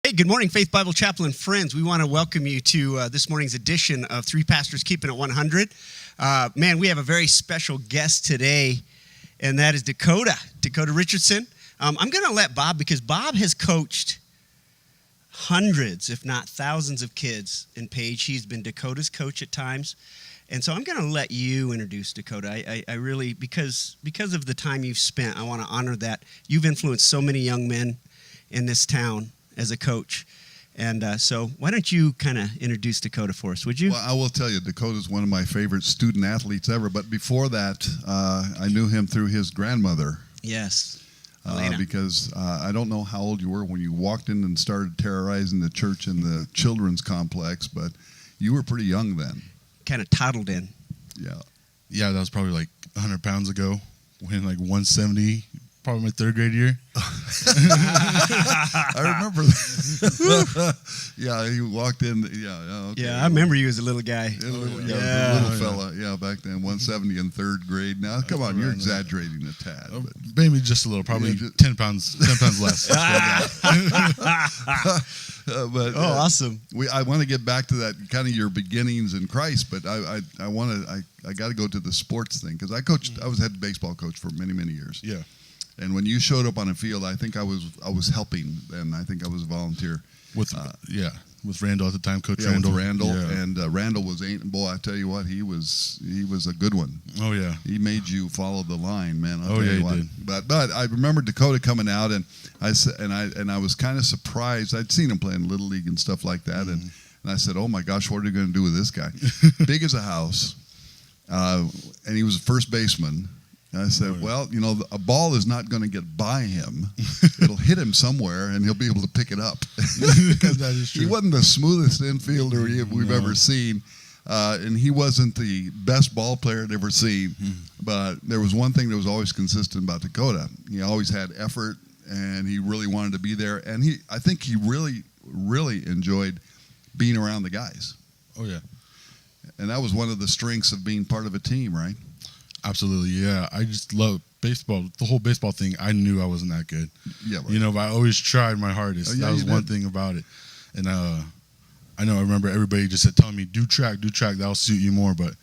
Hey, good morning, Faith Bible Chapel and friends. We want to welcome you to this morning's edition of Three Pastors Keeping It 100. Man, we have a very special guest today, and that is Dakota Richardson. I'm going to let Bob, because Bob has coached hundreds, if not thousands of kids in Page. He's been Dakota's coach at times. And so I'm going to let you introduce Dakota. I really, because of the time you've spent, I want to honor that. You've influenced so many young men in this town as a coach. And so why don't you kind of introduce Dakota for us, would you? Well, I will tell you, Dakota's one of my favorite student athletes ever. But before that, I knew him through his grandmother. Yes. Because I don't know how old you were when you walked in and started terrorizing the church in the children's complex, but you were pretty young then. Kind of toddled in. Yeah, that was probably like 100 pounds ago. Weighing like 170, probably my third grade year. I remember that. Yeah, he walked in. Okay. Yeah, I remember you as a little guy. Little fella. Yeah, back then, 170 in third grade. Now, come on, you're exaggerating a tad. Maybe just a little, probably 10 pounds less. Awesome. I want to get back to that kind of your beginnings in Christ, but I got to go to the sports thing because I was head baseball coach for many years. Yeah. And when you showed up on a field, I think I was helping, and I think I was a volunteer With Randall at the time, Coach Randall. Randall. Yeah. And Randall was boy. I tell you what, he was a good one. Oh yeah. He made you follow the line, man. He did. But I remember Dakota coming out, and I was kind of surprised. I'd seen him playing Little League and stuff like that, and I said, oh my gosh, what are you going to do with this guy? Big as a house, and he was a first baseman. And I said, well, a ball is not going to get by him. It'll hit him somewhere, and he'll be able to pick it up. Because that is true. He wasn't the smoothest infielder we've ever seen, and he wasn't the best ball player I'd ever seen. But there was one thing that was always consistent about Dakota. He always had effort, and he really wanted to be there. And I think he really, really enjoyed being around the guys. Oh, yeah. And that was one of the strengths of being part of a team, right? Absolutely, yeah. I just love baseball. The whole baseball thing, I knew I wasn't that good. Yeah, right. But I always tried my hardest. That was one thing about it. And I remember everybody just telling me, do track, that'll suit you more. But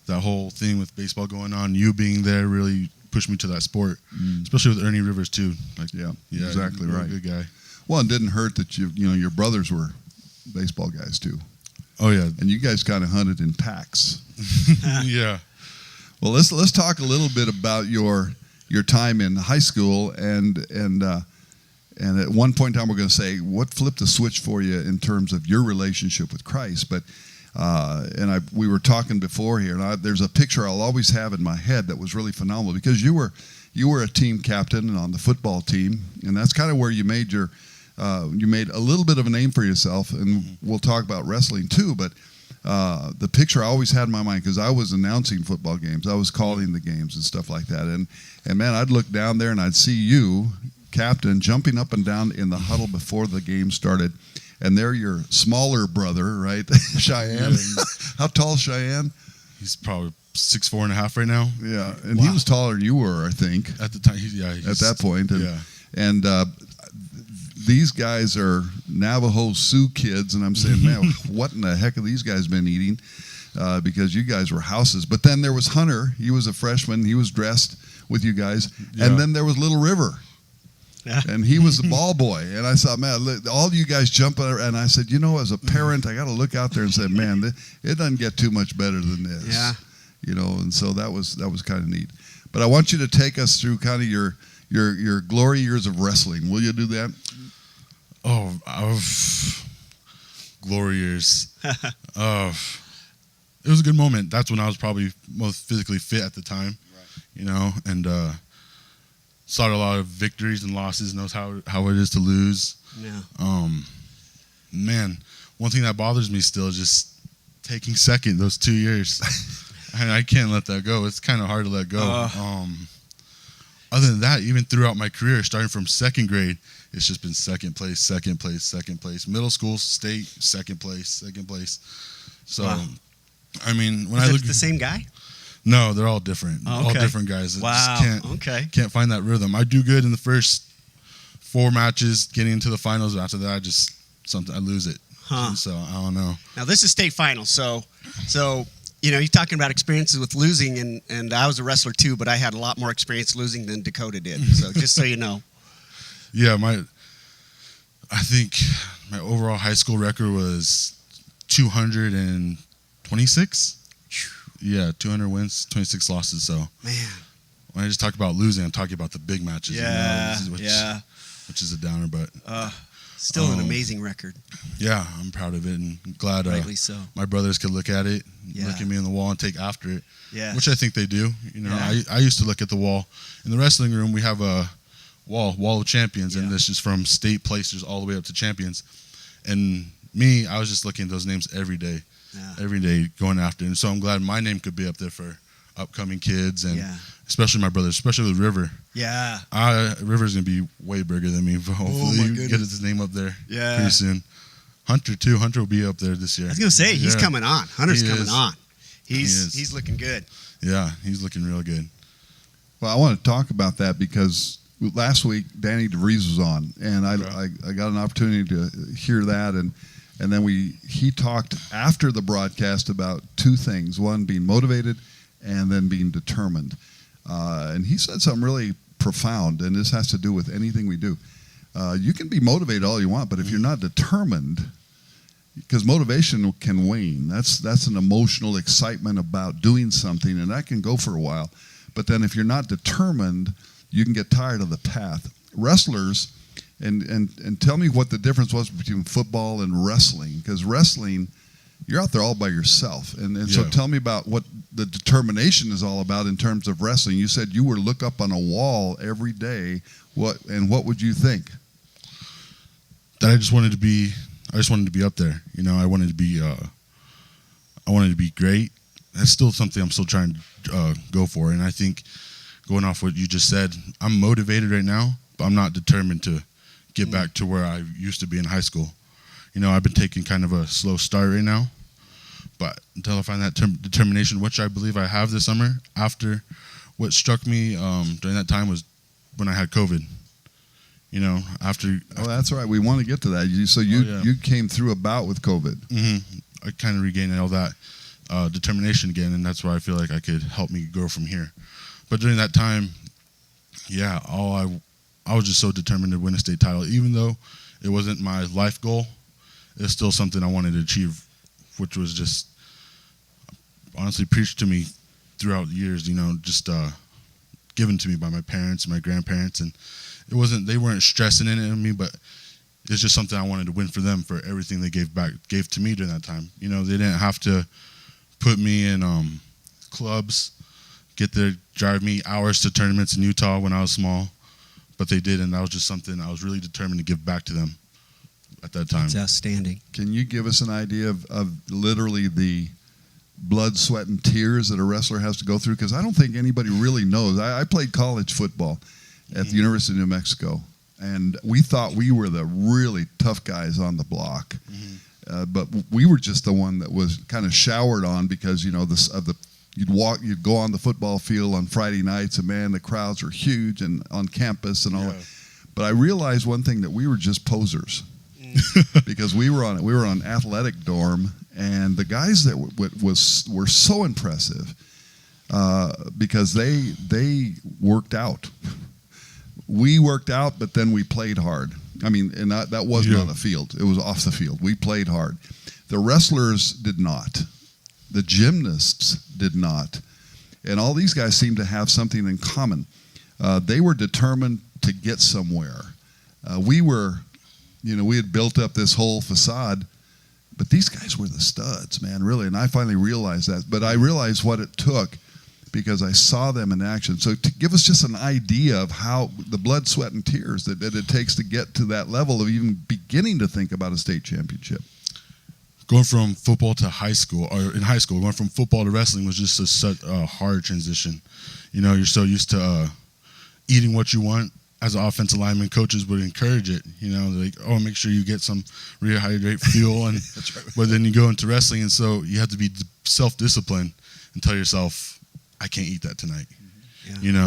that whole thing with baseball going on, you being there really pushed me to that sport, especially with Ernie Rivers too. Exactly right. Good guy. Well, it didn't hurt that your brothers were baseball guys too. Oh yeah, and you guys kind of hunted in packs. Yeah. Well, let's talk a little bit about your time in high school, and at one point in time we're going to say what flipped the switch for you in terms of your relationship with Christ. But we were talking before here, and there's a picture I'll always have in my head that was really phenomenal because you were a team captain on the football team, and that's kind of where you made you made a little bit of a name for yourself. And we'll talk about wrestling too, but. The picture I always had in my mind, because I was announcing football games, I was calling the games and stuff like that, and man, I'd look down there and I'd see you, captain, jumping up and down in the huddle before the game started, and there your smaller brother, right, Cheyenne. How tall is Cheyenne? He's probably 6'4.5" right now. Yeah, and he was taller than you were, I think, at the time. At that point, and these guys are Navajo Sioux kids, and I'm saying, man, what in the heck have these guys been eating? Because you guys were houses. But then there was Hunter. He was a freshman. He was dressed with you guys. Yeah. And then there was Little River. Yeah. And he was the ball boy. And I thought, man, all you guys jump on. And I said, as a parent, I got to look out there and say, man, it doesn't get too much better than this. Yeah. And so that was kind of neat. But I want you to take us through kind of your glory years of wrestling. Will you do that? Oh, glory years. It was a good moment. That's when I was probably most physically fit at the time, right. And saw a lot of victories and losses, knows how it is to lose. Yeah. Man, one thing that bothers me still is just taking second those 2 years. And I can't let that go. It's kind of hard to let go. Other than that, even throughout my career, starting from second grade, it's just been second place. Middle school, state, second place. So, wow. I mean, when I look, the same guy? No, they're all different. Oh, okay. All different guys. Wow. Can't find that rhythm. I do good in the first 4 matches, getting into the finals. After that, I just something, I lose it. Huh. So I don't know. Now this is state finals, so you're talking about experiences with losing, and I was a wrestler too, but I had a lot more experience losing than Dakota did. So just so you know. Yeah, I think my overall high school record was 226. Yeah, 200 wins, 26 losses. So man, when I just talk about losing, I'm talking about the big matches. Yeah, which is a downer, but still an amazing record. Yeah, I'm proud of it and glad Rightly so. my brothers could look at it, look at me on the wall and take after it. Yeah, which I think they do. I used to look at the wall in the wrestling room. We have a wall of champions, and this is from state placers all the way up to champions. And me, I was just looking at those names every day, going after it. And so I'm glad my name could be up there for upcoming kids, and especially my brothers, especially with River. Yeah, River's gonna be way bigger than me. Hopefully, get his name up there pretty soon. Hunter too. Hunter will be up there this year. I was gonna say he's coming on. Hunter's coming on. He's looking good. Yeah, he's looking real good. Well, I want to talk about that because last week Danny DeVries was on, and I got an opportunity to hear that, and then he talked after the broadcast about two things: one, being motivated, and then being determined. And he said something really profound, and this has to do with anything we do. You can be motivated all you want, but if you're not determined, because motivation can wane. That's an emotional excitement about doing something, and that can go for a while. But then if you're not determined, you can get tired of the path. Wrestlers, and tell me what the difference was between football and wrestling, because wrestling, you're out there all by yourself. And so tell me about what the determination is all about in terms of wrestling. You said you would look up on a wall every day. What would you think? That I just wanted to be up there. I wanted to be great. That's still something I'm still trying to go for. And I think going off what you just said, I'm motivated right now, but I'm not determined to get back to where I used to be in high school. I've been taking kind of a slow start right now, but until I find that determination, which I believe I have this summer, after what struck me during that time was when I had COVID. After. Oh, that's right. We want to get to that. You came through a bout with COVID. Mm-hmm. I kind of regained all that determination again, and that's where I feel like I could help me grow from here. But during that time, I was just so determined to win a state title, even though it wasn't my life goal. It's still something I wanted to achieve, which was just honestly preached to me throughout the years, just given to me by my parents and my grandparents. And they weren't stressing it on me, but it's just something I wanted to win for them, for everything they gave to me during that time. They didn't have to put me in clubs, drive me hours to tournaments in Utah when I was small, but they did, and that was just something I was really determined to give back to them at that time. It's outstanding. Can you give us an idea of literally the blood, sweat, and tears that a wrestler has to go through? Because I don't think anybody really knows. I played college football at the University of New Mexico, and we thought we were the really tough guys on the block. But we were just the one that was kind of showered on because, you'd go on the football field on Friday nights, and man, the crowds were huge and on campus and all that. But I realized one thing, that we were just posers. Because we were on athletic dorm, and the guys that were so impressive because they worked out. We worked out, but then we played hard. I mean, and that wasn't on the field. It was off the field. We played hard. The wrestlers did not. The gymnasts did not. And all these guys seemed to have something in common. They were determined to get somewhere. We had built up this whole facade, but these guys were the studs, man, really. And I finally realized that. But I realized what it took because I saw them in action. So to give us just an idea of how the blood, sweat, and tears that it takes to get to that level of even beginning to think about a state championship. Going from football to high school, or in high school, going from football to wrestling was just such a hard transition. You're so used to eating what you want. As an offensive lineman, coaches would encourage it. Like, make sure you get some rehydrate fuel, and right. But then you go into wrestling, and so you have to be self-disciplined and tell yourself, I can't eat that tonight.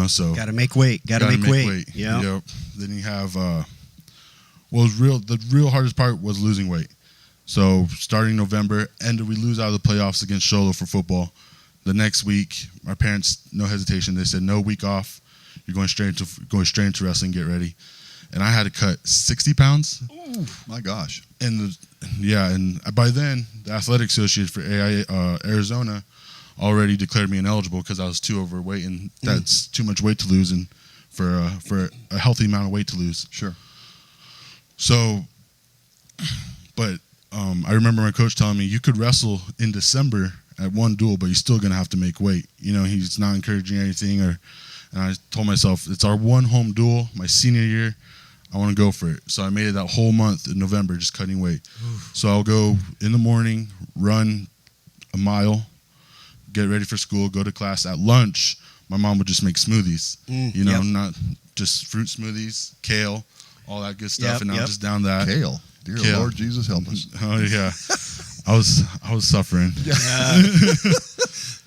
So got to make weight. Got to make weight. Yeah. Then you have Well, the real hardest part was losing weight. So starting November, we lose out of the playoffs against Sholo for football. The next week, my parents, no hesitation, they said, no week off. You're going straight into wrestling. Get ready. And I had to cut 60 pounds. Ooh, my gosh. And by then, the Athletic Association for Arizona already declared me ineligible because I was too overweight, and that's too much weight to lose, and for a healthy amount of weight to lose. Sure. So, but I remember my coach telling me, you could wrestle in December at one duel, but you're still going to have to make weight. He's not encouraging anything. And I told myself, it's our one home duel, my senior year. I want to go for it. So I made it that whole month in November, just cutting weight. Oof. So I'll go in the morning, run a mile, get ready for school, go to class. At lunch, my mom would just make smoothies, not just fruit smoothies, kale, all that good stuff. And I'm just down that. Kale. Dear Lord Jesus, help us. Oh, yeah. I was suffering. Yeah.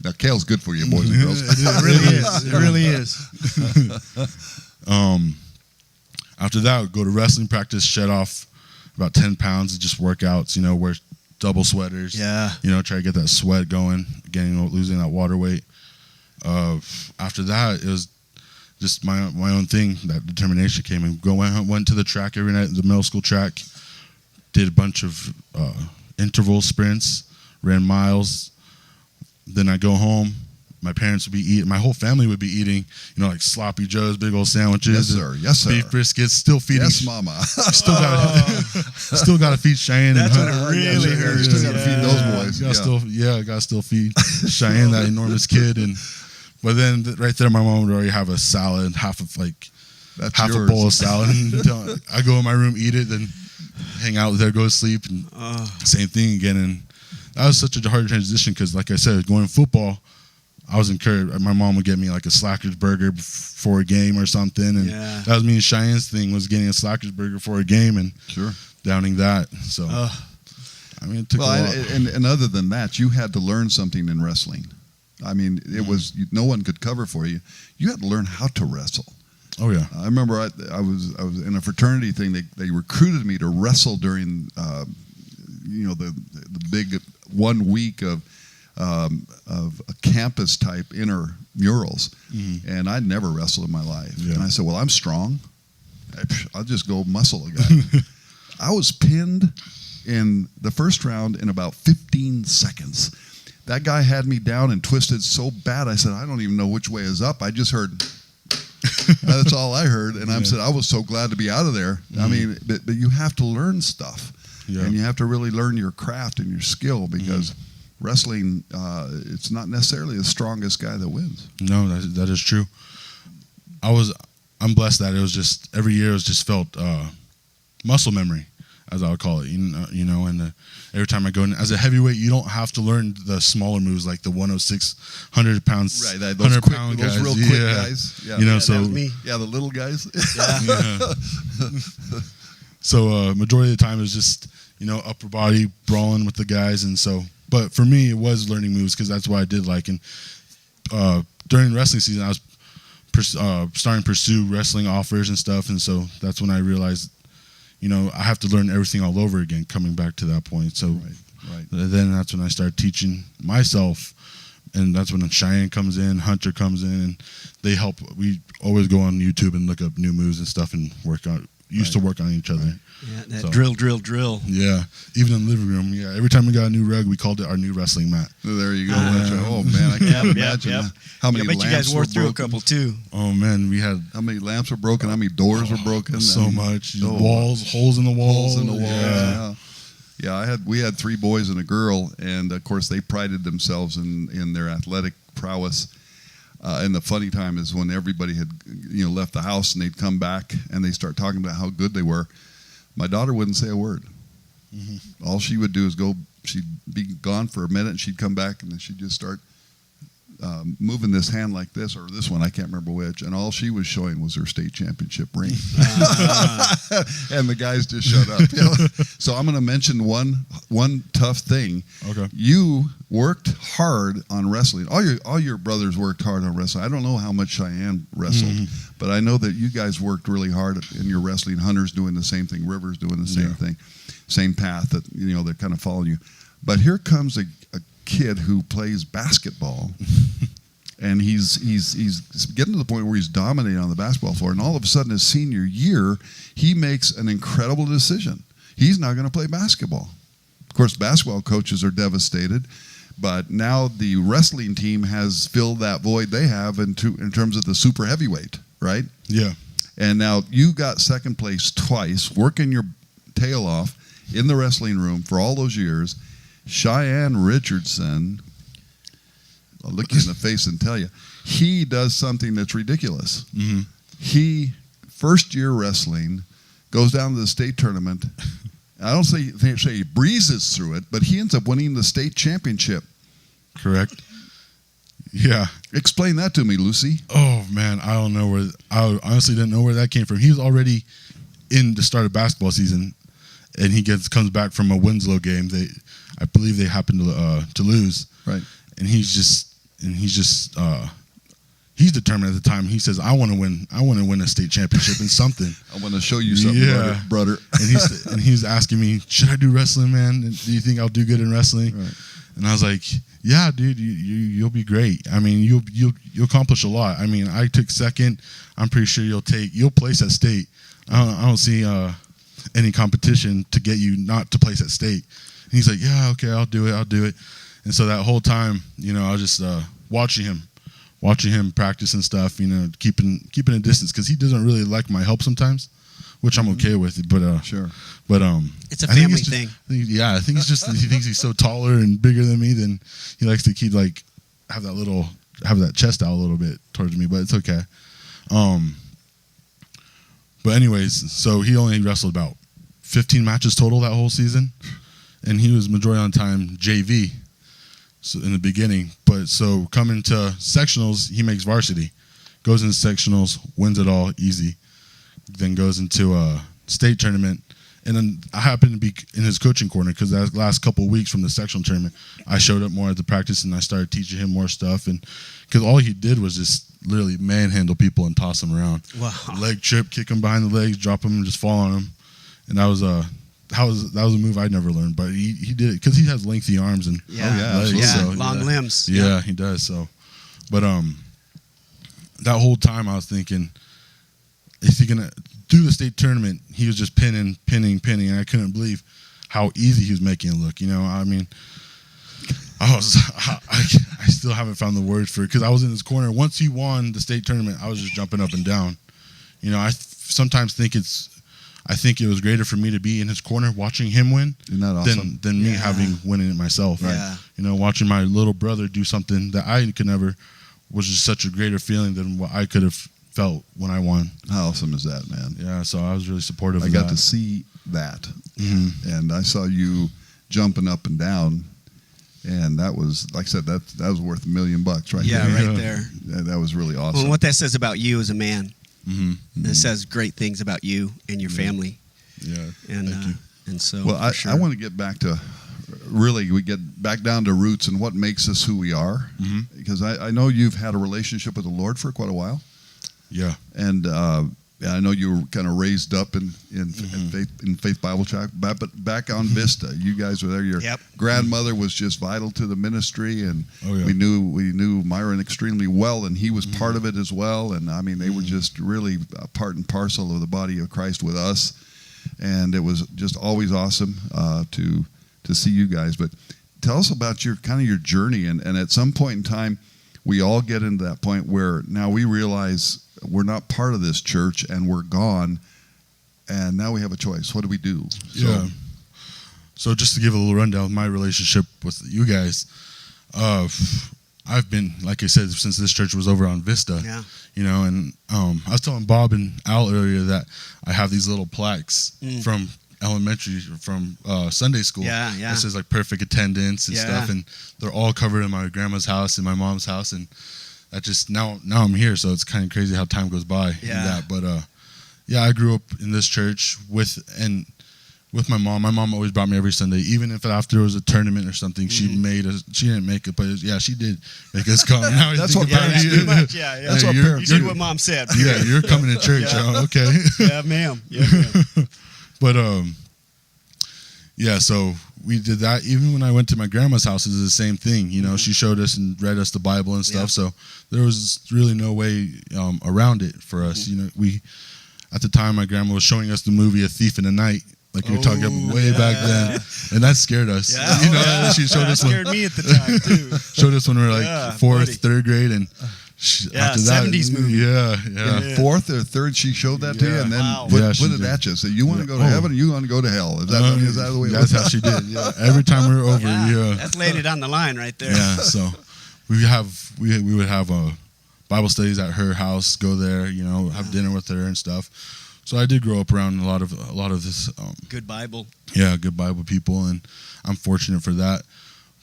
Now, kale's good for you, boys and girls. It really is. It really is. After that, I'd go to wrestling practice, shed off about 10 pounds of just workouts, wear double sweaters. Yeah. Try to get that sweat going, losing that water weight. After that, it was just my own thing. That determination came and went to the track every night, the middle school track, did a bunch of interval sprints, ran miles. Then I go home. My parents would be eating. My whole family would be eating, like sloppy joes, big old sandwiches. Yes, sir. Yes, sir. Beef briskets. Still feeding. Yes, mama. Still got to feed Cheyenne. That's and what it really hurts. Still got to feed those boys. Got to still feed Cheyenne, that enormous kid. But then right there, my mom would already have a salad, half a bowl of salad. And I go in my room, eat it, then hang out there, go to sleep, and same thing again. And that was such a hard transition because, like I said, going to football, I was encouraged. My mom would get me like a Slacker's burger for a game or something, and that was me and Cheyenne's thing, was getting a Slacker's burger for a game and downing that. So, it took a lot. And other than that, you had to learn something in wrestling. I mean, it was no one could cover for you. You had to learn how to wrestle. Oh yeah, I remember I was in a fraternity thing. They recruited me to wrestle during the big 1 week of a campus type intramurals, and I'd never wrestled in my life. And I said, well, I'm strong. I'll just go muscle a guy. I was pinned in the first round in about 15 seconds. That guy had me down and twisted so bad, I said, I don't even know which way is up. I just heard, that's all I heard. And I said, I was so glad to be out of there. I mean, but you have to learn stuff. Yeah. And you have to really learn your craft and your skill, because wrestling, it's not necessarily the strongest guy that wins. No, that is true. I'm blessed that it was just, every year it was just felt muscle memory, as I would call it. And every time I go in, as a heavyweight, you don't have to learn the smaller moves like the 106, 100 pounds, right? Those 100 quick, pound those guys. real quick guys. Yeah, so me. Yeah, the little guys. So majority of the time it was just upper body brawling with the guys, and so. But for me, it was learning moves, because that's what I did like. And during wrestling season, I was starting to pursue wrestling offers and stuff, and so that's when I realized, I have to learn everything all over again, coming back to that point. So right. Then that's when I started teaching myself, and that's when Cheyenne comes in, Hunter comes in, and they help. We always go on YouTube and look up new moves and stuff and work on. Used to work on each other. Yeah, that drill. Yeah, even in the living room. Yeah, every time we got a new rug, we called it our new wrestling mat. There you go. Oh man, I can't imagine how many lamps I bet you guys wore through broken. a couple too. Oh man, we had how many lamps were broken, how many doors were broken. So much. Walls, holes in the walls. Holes in the walls. Yeah. We had 3 boys and a girl, and of course they prided themselves in their athletic prowess. And the funny time is when everybody had left the house and they'd come back and they start talking about how good they were. My daughter wouldn't say a word. All she would do is she'd be gone for a minute, and she'd come back, and then she'd just start moving this hand like this, or this one, I can't remember which, and all she was showing was her state championship ring. And the guys just shut up. So I'm going to mention one tough thing. Okay. You worked hard on wrestling. All your brothers worked hard on wrestling. I don't know how much Cheyenne wrestled, but I know that you guys worked really hard in your wrestling. Hunter's doing the same thing. River's doing the same thing. Same path that, they're kind of following you. But here comes a kid who plays basketball, and he's getting to the point where he's dominating on the basketball floor, and all of a sudden his senior year he makes an incredible decision. He's not going to play basketball. Of course, basketball coaches are devastated, but now the wrestling team has filled that void they have in terms of the super heavyweight, right? Yeah. And now you got second place twice, working your tail off in the wrestling room for all those years. Cheyenne Richardson, I'll look you in the face and tell you, he does something that's ridiculous. Mm-hmm. He, first year wrestling, goes down to the state tournament. I don't say he breezes through it, but he ends up winning the state championship. Correct. Yeah. Explain that to me, Lucy. Oh, man, I don't know I honestly didn't know where that came from. He was already in the start of basketball season, and he comes back from a Winslow game. I believe they happened to lose. Right. And he's determined at the time. He says, I want to win a state championship in something. I want to show you something, brother. And he's asking me, should I do wrestling, man? Do you think I'll do good in wrestling? Right. And I was like, yeah, dude, you'll be great. I mean, you'll accomplish a lot. I mean, I took second. I'm pretty sure you'll place at state. I don't see any competition to get you not to place at state. And he's like, yeah, okay, I'll do it. And so that whole time, I was just watching him practice and stuff, keeping a distance, because he doesn't really like my help sometimes, which I'm okay with. But sure. But it's a family thing. I think it's just he thinks he's so taller and bigger than me, then he likes to keep have that chest out a little bit towards me. But it's okay. But anyways, so he only wrestled about 15 matches total that whole season, and he was majority on time JV. So in the beginning, but so coming to sectionals, he makes varsity, goes into sectionals, wins it all easy, then goes into a state tournament, and then I happened to be in his coaching corner because that last couple of weeks from the sectional tournament, I showed up more at the practice and I started teaching him more stuff, and because all he did was just literally manhandle people and toss them around. Wow. Leg trip, kick him behind the legs, drop him, and just fall on him, and that was a move I'd never learned, but he did it because he has lengthy arms and legs, so, long limbs. Yeah, he does. So, but that whole time I was thinking, is he gonna do the state tournament? He was just pinning, and I couldn't believe how easy he was making it look. I mean, I still haven't found the words for it because I was in his corner. Once he won the state tournament, I was just jumping up and down. I sometimes think I think it was greater for me to be in his corner watching him win than me winning it myself. Yeah. Watching my little brother do something that I could never was just such a greater feeling than what I could have felt when I won. How awesome is that, man? Yeah, so I was really supportive of that. I got to see that, and I saw you jumping up and down, and that was, like I said, that was worth $1 million right there. Yeah, right there. That was really awesome. Well, and what that says about you as a man. Mm-hmm. It says great things about you and your family. Yeah, and thank you. And so, well, I want to get back to we get back down to roots and what makes us who we are. Mm-hmm. Because I know you've had a relationship with the Lord for quite a while. Yeah, and I know you were kind of raised up in Faith Bible Church, but back on Vista, you guys were there. Your grandmother was just vital to the ministry, and we knew Myron extremely well, and he was part of it as well. And I mean, they were just really part and parcel of the body of Christ with us, and it was just always awesome to see you guys. But tell us about your journey, and at some point in time, we all get into that point where now we realize we're not part of this church and we're gone, and now we have a choice. What do we do? So just to give a little rundown of my relationship with you guys, I've been, like I said, since this church was over on Vista. Yeah. And I was telling Bob and Al earlier that I have these little plaques from elementary from Sunday school. Yeah. It says like perfect attendance and stuff, and they're all covered in my grandma's house and my mom's house, and that just now I'm here, so it's kind of crazy how time goes by. Yeah. In that, but I grew up in this church with my mom. My mom always brought me every Sunday, even if after there was a tournament or something, she made us. She didn't make it, but she did make us come. Now That's what parents do. That's what you parents did do. what mom said. Yeah, you're coming to church. Okay. Yeah, ma'am. Yeah, ma'am. But so we did that. Even when I went to my grandma's house, it was the same thing. You know, she showed us and read us the Bible and stuff. So there was really no way around it for us. You know, at the time, my grandma was showing us the movie A Thief in the Night. Like you were talking about way back then, and that scared us. Yeah. You know, she showed us scared me at the time too. Showed us when we were like fourth, third grade, and after that, 70s movie. Yeah. Fourth or third, she showed that to you, and then put it at you. So you want to go to heaven, or you want to go to hell? Is that the way? That's how she did. Yeah. Every time we were over, That's laying it on the line right there. Yeah. So we would have Bible studies at her house. Go there, have dinner with her and stuff. So I did grow up around a lot of this good Bible. Yeah, good Bible people, and I'm fortunate for that.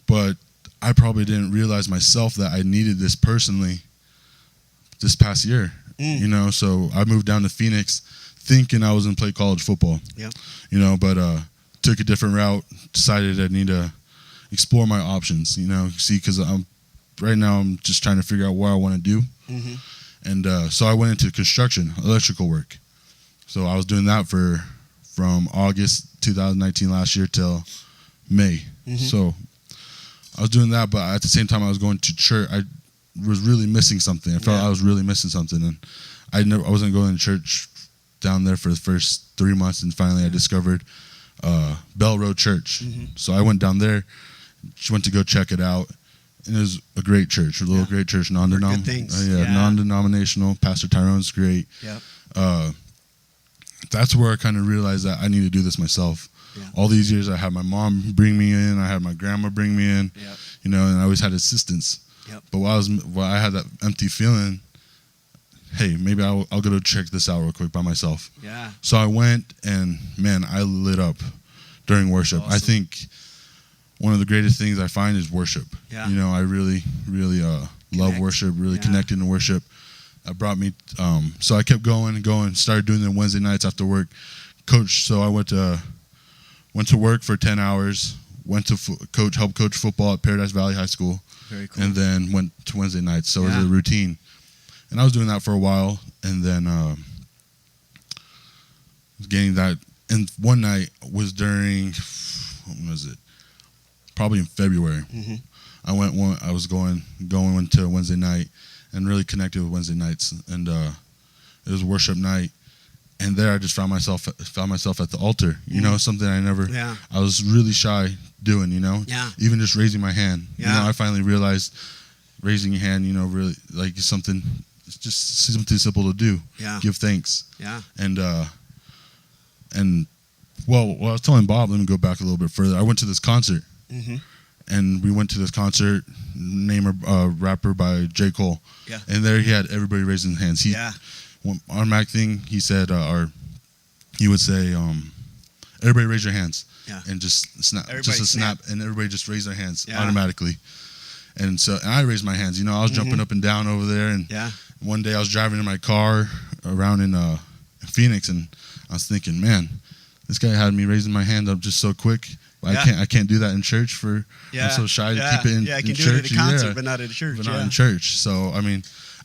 But I probably didn't realize myself that I needed this personally this past year. So I moved down to Phoenix thinking I was going to play college football. Yep. But took a different route, decided I need to explore my options, because right now I'm just trying to figure out what I want to do. Mm-hmm. And so I went into construction, electrical work. So I was doing that from August 2019 last year till May. Mm-hmm. So I was doing that, but at the same time I was going to church. I was really missing something. I felt I was really missing something, and I wasn't going to church down there for the first 3 months, and finally I discovered Bell Road Church. Mm-hmm. So I went down there, went to go check it out, and it was a great church, great church, non-denominational. Pastor Tyrone's great. Yeah. That's where I kind of realized that I need to do this myself. Yeah. All these years I had my mom bring me in, I had my grandma bring me in, and I always had assistance. Yep. But while I had that empty feeling, hey, maybe I'll go to check this out real quick by myself. Yeah. So I went, and man, I lit up during worship. Awesome. I think one of the greatest things I find is worship. Yeah. I really, really love worship, really connecting to worship. That brought me, so I kept going, started doing them Wednesday nights after work. So I went to work for 10 hours, went to help coach football at Paradise Valley High School. Very cool. And then went to Wednesday nights. So it was a routine. And I was doing that for a while, and then getting that. And one night was during, when was it? Probably in February. Mm-hmm. I was going to Wednesday night, and really connected with Wednesday nights, and it was worship night, and there I just found myself at the altar. Something I was really shy doing. Even just raising my hand. I finally realized raising your hand, really like something. It's just something simple to do. Yeah. Give thanks. Yeah. And well, I was telling Bob. Let me go back a little bit further. I went to this concert. Mm-hmm. And we went to this concert, named a rapper by J. Cole. Yeah. And there he had everybody raising their hands. On Mac thing, he said, he would say, everybody raise your hands. Yeah. And just snap. Everybody snap. And everybody just raise their hands automatically. And I raised my hands. I was jumping up and down over there. And one day I was driving in my car around in Phoenix, and I was thinking, man, this guy had me raising my hand up just so quick. I can't do that in church. I'm so shy to keep it in church. I can do it at a concert, but not at a church. But not in church. So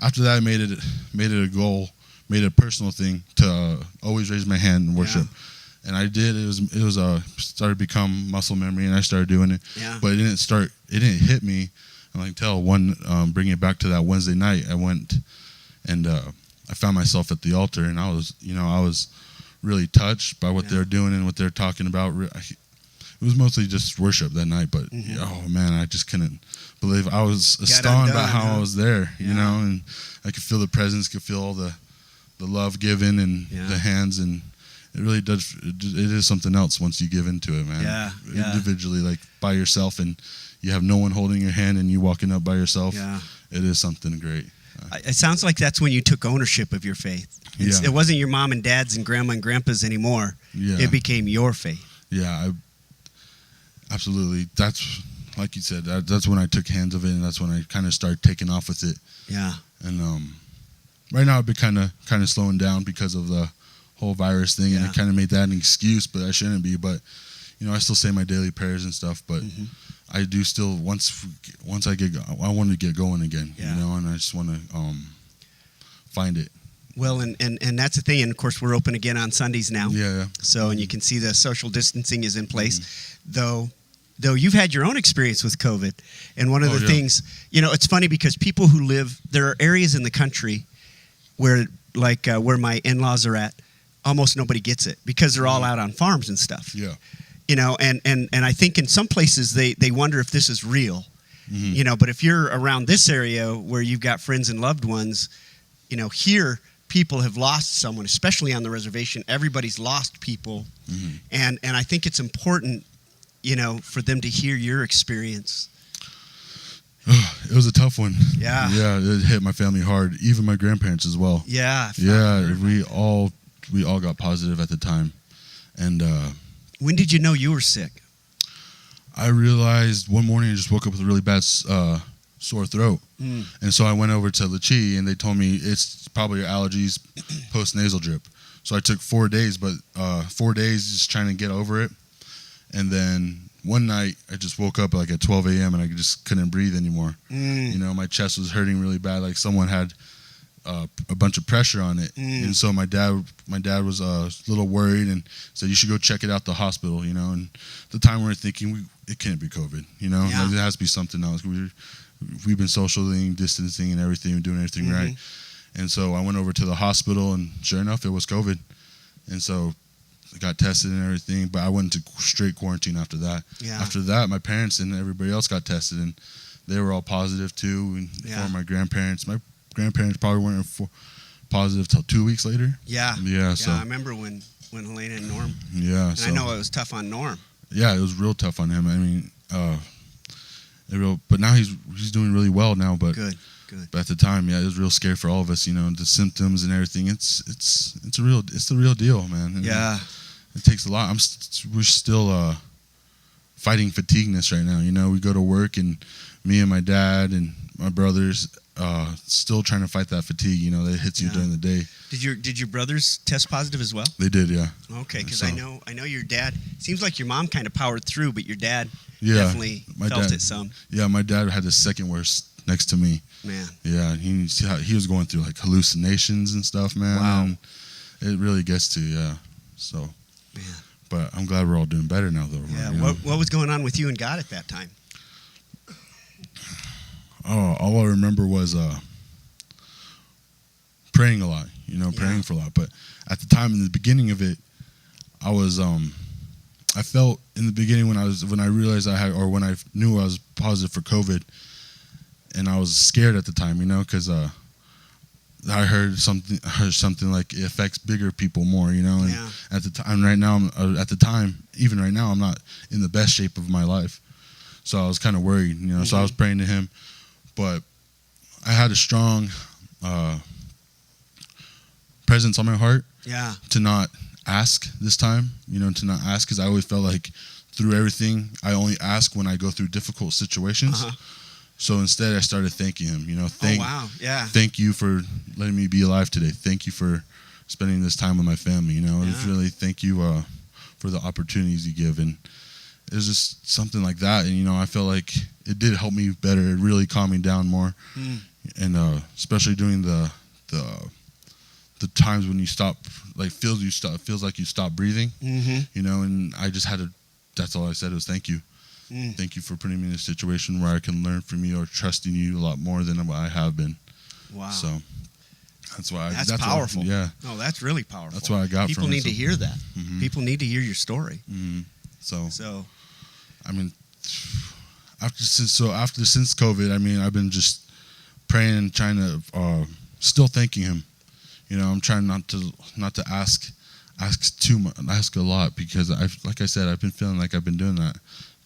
after that, I made it a goal, made it a personal thing to always raise my hand in worship. Yeah. And I did. It was started to become muscle memory, and I started doing it. Yeah. But it didn't hit me until bringing it back to that Wednesday night. I went and I found myself at the altar, and I was really touched by what they're doing and what they're talking about. It was mostly just worship that night, but oh man, I just couldn't believe. I was astounded about how I was there, and I could feel the presence, could feel all the love given and the hands, and it really does. It is something else once you give into it, man. Yeah. Individually, like by yourself, and you have no one holding your hand, and you walking up by yourself. Yeah. It is something great. It sounds like that's when you took ownership of your faith. It wasn't your mom and dad's and grandma and grandpa's anymore. Yeah. It became your faith. Yeah, absolutely. That's like you said. That's when I took hands of it, and that's when I kind of started taking off with it. Yeah. And right now I've been kind of slowing down because of the whole virus thing, and I kind of made that an excuse, but I shouldn't be. But I still say my daily prayers and stuff. But I do still once I want to get going again. And I just want to find it. Well, and that's the thing. And of course, we're open again on Sundays now. Yeah. So, and you can see the social distancing is in place, though you've had your own experience with COVID. And one of the things, it's funny because people who there are areas in the country where, like where my in-laws are at, almost nobody gets it because they're all out on farms and stuff. Yeah. And I think in some places they wonder if this is real. But if you're around this area where you've got friends and loved ones, here people have lost someone, especially on the reservation. Everybody's lost people. And I think it's important, for them to hear your experience. It was a tough one. Yeah. Yeah, it hit my family hard, even my grandparents as well. Yeah. Yeah, we all got positive at the time. And when did you know you were sick? I realized one morning I just woke up with a really bad sore throat. And so I went over to Lachi, and they told me it's probably your allergies, post-nasal drip. So I took 4 days, but 4 days just trying to get over it. And then one night I just woke up like at 12 a.m. and I just couldn't breathe anymore. My chest was hurting really bad, like someone had a bunch of pressure on it. And so my dad was a little worried and said, you should go check it out at the hospital, and at the time we were thinking it can't be COVID, It has to be something else. We've been socially distancing and everything, doing everything right. And so I went over to the hospital, and sure enough, it was COVID. And so I got tested and everything, but I went into straight quarantine after that. After that, my parents and everybody else got tested, and they were all positive too. And for my grandparents probably weren't positive till 2 weeks later. Yeah. So I remember when Helena and Norm. Yeah. And I know it was tough on Norm. Yeah, it was real tough on him. I mean, but now he's doing really well now. But good. But at the time, it was real scary for all of us. The symptoms and everything. It's the real deal, man. And it takes a lot. We're still fighting fatigueness right now. We go to work, and me and my dad and my brothers still trying to fight that fatigue. That hits you during the day. Did your brothers test positive as well? They did, yeah. Okay, because I know your dad. Seems like your mom kind of powered through, but your dad definitely felt it some. Yeah, my dad had the second worst next to me. Man. Yeah, he was going through like hallucinations and stuff, man. Wow. And it really gets to you, yeah. So. Man. But I'm glad we're all doing better now, though. Yeah. What was going on with you and God at that time? Oh, all I remember was praying a lot. Praying for a lot. But at the time, in the beginning of it, I was I felt in the beginning when I realized when I knew I was positive for COVID, and I was scared at the time, because I heard something like it affects bigger people more, and at the time, even right now, I'm not in the best shape of my life, so I was kind of worried, So I was praying to Him, but I had a strong presence on my heart, to not ask this time, to not ask, because I always felt like through everything, I only ask when I go through difficult situations. So instead, I started thanking Him. Thank you for letting me be alive today. Thank you for spending this time with my family. It was really thank you for the opportunities you give, and it was just something like that. And I felt like it did help me better. It really calmed me down more, and especially during the times when you stop, like feels like you stop breathing. And I just had to. That's all I said was thank you. Thank you for putting me in a situation where I can learn from you or trusting you a lot more than what I have been. Wow. So that's why. That's powerful. No, that's really powerful. That's what I got People from it. People need to hear that. People need to hear your story. So, I mean, since COVID, I mean, I've been just praying and trying to, still thanking Him. I'm trying not to ask too much, ask a lot, because like I said, I've been feeling like I've been doing that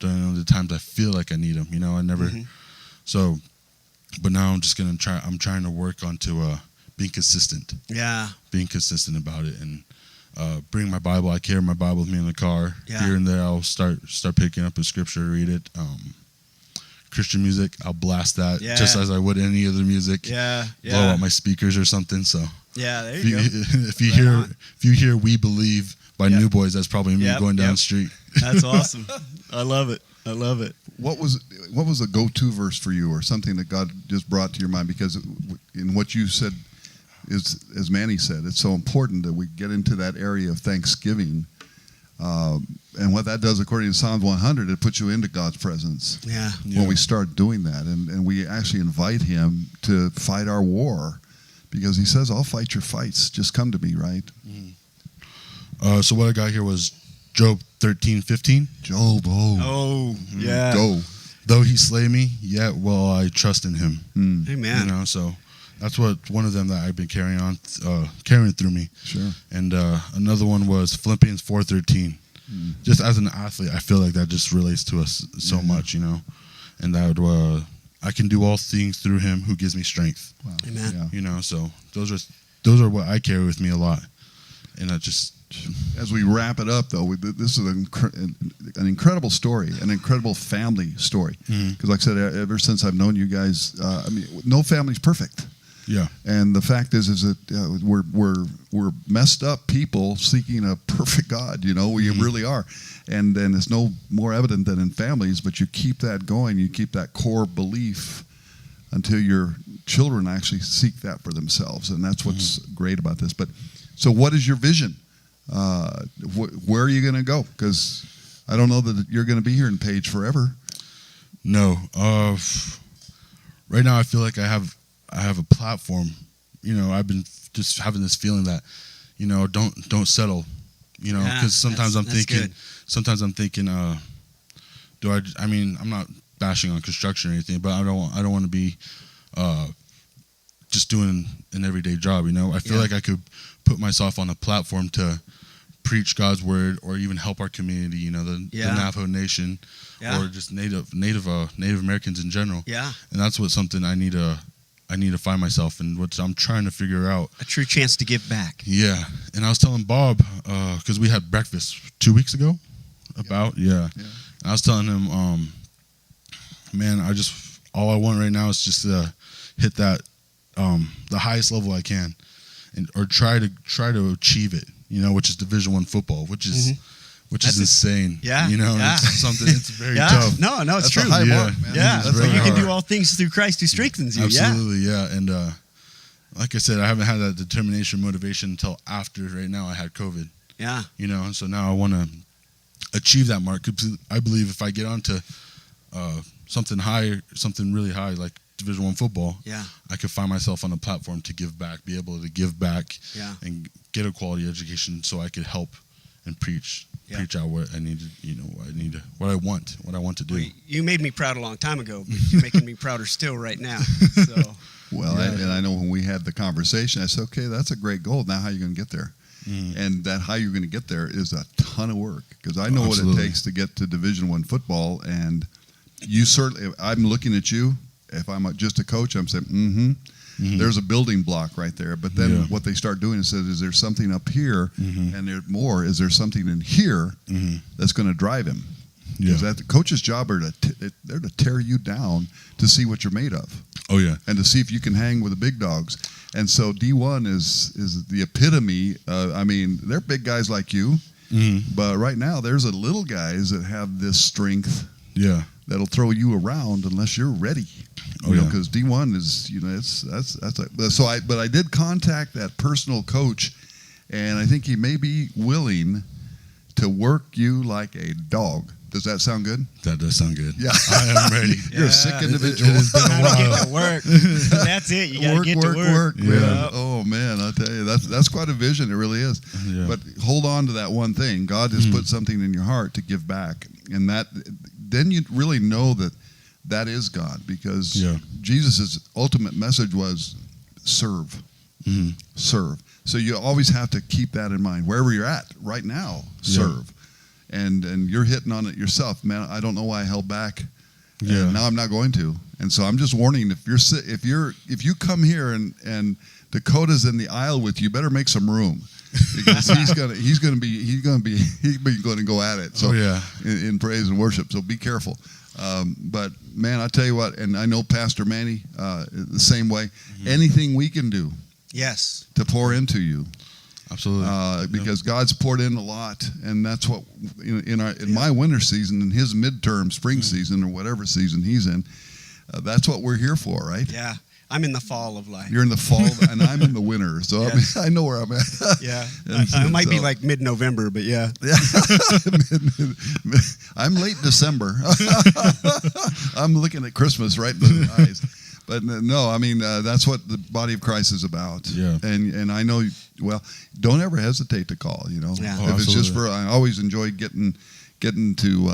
during the times I feel like I need Him. I never. So But now I'm just gonna try. I'm trying to work onto being consistent. Yeah. Being consistent about it, and bring my Bible. I carry my Bible with me in the car. Yeah. Here and there, I'll start picking up a scripture to read it. Christian music, I'll blast that just as I would any other music. Yeah. Blow out my speakers or something. So Yeah, there you go. If you hear "We Believe" by New Boys, that's probably me going down the street. That's awesome. I love it. I love it. What was a go-to verse for you, or something that God just brought to your mind? Because in what you said is, as Manny said, it's so important that we get into that area of thanksgiving. And what that does, according to Psalms 100, it puts you into God's presence. Yeah. When we start doing that, and we actually invite Him to fight our war, because He says, "I'll fight your fights. Just come to me." Right? So what I got here was Job 13:15. Job. Oh, yeah. Go. Though he slay me, yet will I trust in him. Amen. You know, so that's what one of them that I've been carrying through me. Sure. And another one was Philippians 4:13. Just as an athlete, I feel like that just relates to us so much, you know. And that I can do all things through Him who gives me strength. Wow. Amen. Yeah. You know, so those are what I carry with me a lot. And I just, as we wrap it up, though, this is an incredible story, an incredible family story. Because, like I said, ever since I've known you guys, no family's perfect. yeah, And the fact is that we're messed up people seeking a perfect God. You know, we really are, and it's no more evident than in families. But you keep that going, you keep that core belief until your children actually seek that for themselves, and that's what's great about this. But so, what is your vision? Where are you going to go? Because I don't know that you're going to be here in Page forever. no. Right now, I feel like I have a platform. You know, I've been just having this feeling that, you know, don't settle. You know, because sometimes I'm thinking, I mean, I'm not bashing on construction or anything, but I don't want to be just doing an everyday job. You know, I feel like I could put myself on a platform to preach God's word, or even help our community. You know, the Navajo Nation, or just Native Americans in general. Yeah. And that's something I need to find myself in, what I'm trying to figure out. A true chance to give back. Yeah. And I was telling Bob, because we had breakfast 2 weeks ago, and I was telling him, man, all I want right now is just to hit that the highest level I can, or try to achieve it. You know, which is Division I football, which is insane. Yeah. You know, Yeah. it's something. It's very tough. No, it's That's true. a high mark, man. Yeah. It's really But you can hard. do all things through Christ who strengthens you. Absolutely, yeah. And like I said, I haven't had that determination, motivation until after. Right now, I had COVID. Yeah. You know, and so now I want to achieve that mark. 'Cause I believe if I get onto something higher, something really high, like Division I football, I could find myself on a platform to give back, be able to give back, and get a quality education, so I could help and preach out what I need to, what I want to do. Well, you made me proud a long time ago, but you're making me prouder still right now. So. Well, and I know when we had the conversation, I said, okay, that's a great goal. Now how are you going to get there? And that how you're going to get there is a ton of work, because I know what it takes to get to Division I football. And you certainly, I'm looking at you, if I'm just a coach, I'm saying, there's a building block right there. But then what they start doing is says, is there something up here? And there's more. Is there something in here that's going to drive him? Because the coach's job they're to tear you down to see what you're made of. Oh yeah, and to see if you can hang with the big dogs. And so D1 is the epitome. I mean, they're big guys like you, but right now there's a little guys that have this strength. That'll throw you around unless you're ready. Because D1 is, but I did contact that personal coach, and I think he may be willing to work you like a dog. Does that sound good? That does sound good. Yeah. I am ready. You're a sick individual. It has been a while. Get to work. That's it. You got to get to work. Yeah. Oh man, I tell you, that's quite a vision. It really is. Yeah. But hold on to that one thing. God has put something in your heart to give back, and then you really know that is God, because Jesus' ultimate message was serve. Serve. So you always have to keep that in mind wherever you're at right now. Serve. And you're hitting on it yourself, man. I don't know why I held back Yeah. And now I'm not going to. And so I'm just warning, if you come here and Dakota's in the aisle with you, better make some room. Because he's going to go at it. So in praise and worship. So be careful. But man, I tell you what, and I know Pastor Manny the same way. Mm-hmm. Anything we can do, yes, to pour into you, absolutely, because God's poured in a lot, and that's what in my winter season, in his midterm spring season or whatever season he's in, that's what we're here for, right? Yeah. I'm in the fall of life. You're in the fall, and I'm in the winter, so yes. I know where I'm at. Yeah, I might be like mid-November, but yeah. I'm late December. I'm looking at Christmas right in the eyes. But no, I mean, that's what the body of Christ is about. Yeah. And I know, well, don't ever hesitate to call, Yeah. Oh, if it's just I always enjoy getting to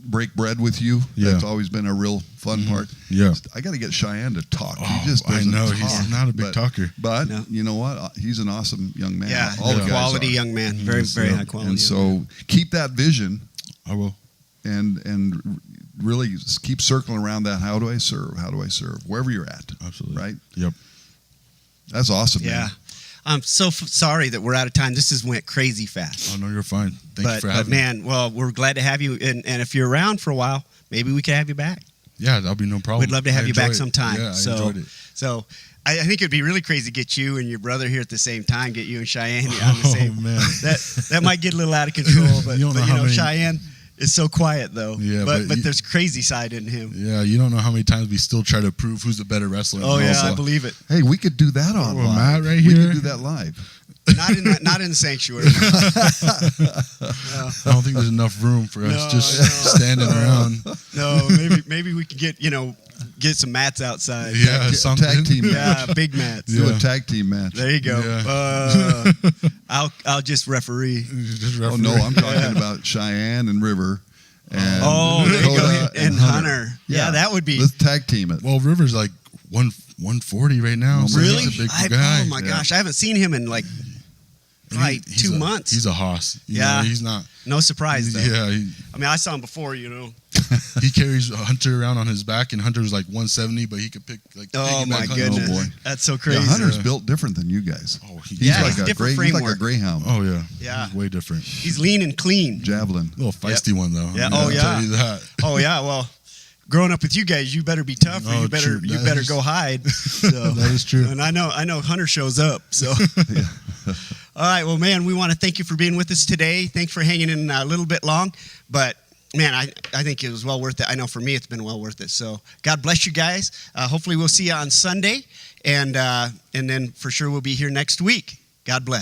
break bread with you. Yeah. That's always been a real fun part. Yeah. I got to get Cheyenne to talk. He just doesn't talk. He's not a big talker. But you know what? He's an awesome young man. Yeah, all the guys quality are. young man. Very, very high quality. And so keep that vision. I will. And really keep circling around that. How do I serve? How do I serve? Wherever you're at. Absolutely. Right? Yep. That's awesome, Yeah. man. I'm so sorry that we're out of time. This went crazy fast. Oh, no, you're fine. Thank you for having me. Man, well, we're glad to have you. And if you're around for a while, maybe we can have you back. Yeah, that'll be no problem. We'd love to have you back it. sometime. Yeah, I enjoyed it. So I think it'd be really crazy to get you and your brother here at the same time, get you and Cheyenne on the same. Man. That might get a little out of control, but you know Cheyenne is so quiet though. Yeah, but there's crazy side in him. Yeah, you don't know how many times we still try to prove who's the better wrestler. Oh yeah, I believe it. Hey, we could do that on live. Matt right We here. could do that live. Not in the sanctuary. I don't think there's enough room for us just standing around. No, maybe we could get some mats outside. Yeah, something. Tag team match. Yeah, big mats. Do a tag team match. There you go. Yeah. I'll just referee. Oh no, I'm talking about Cheyenne and River. And there you go. Dakota And Hunter. Yeah, that would be. Let's tag team it. Well, River's like 140 right now. So Really? He's a big guy. Oh my gosh, I haven't seen him in like probably 2 months. He's a hoss. You Yeah. know, he's not. No surprise though. Yeah. I mean, I saw him before, He carries Hunter around on his back, and Hunter was like 170, but he could pick like. Oh my piggyback goodness, Oh, boy. That's so crazy. Yeah, Hunter's built different than you guys. Oh, He's Yeah, like he's a different he's like a framework. greyhound. Oh yeah. Yeah. He's way different. He's lean and clean. Javelin. A little feisty one though. Yeah. I'll Oh yeah. tell you that. Oh yeah. Well, growing up with you guys, you better be tough, or Oh, you better true. go hide. So, That is true. And I know Hunter shows up. So. All right. Well, man, we want to thank you for being with us today. Thanks for hanging in a little bit long, but man, I think it was well worth it. I know for me, it's been well worth it. So God bless you guys. Hopefully we'll see you on Sunday, and then for sure we'll be here next week. God bless.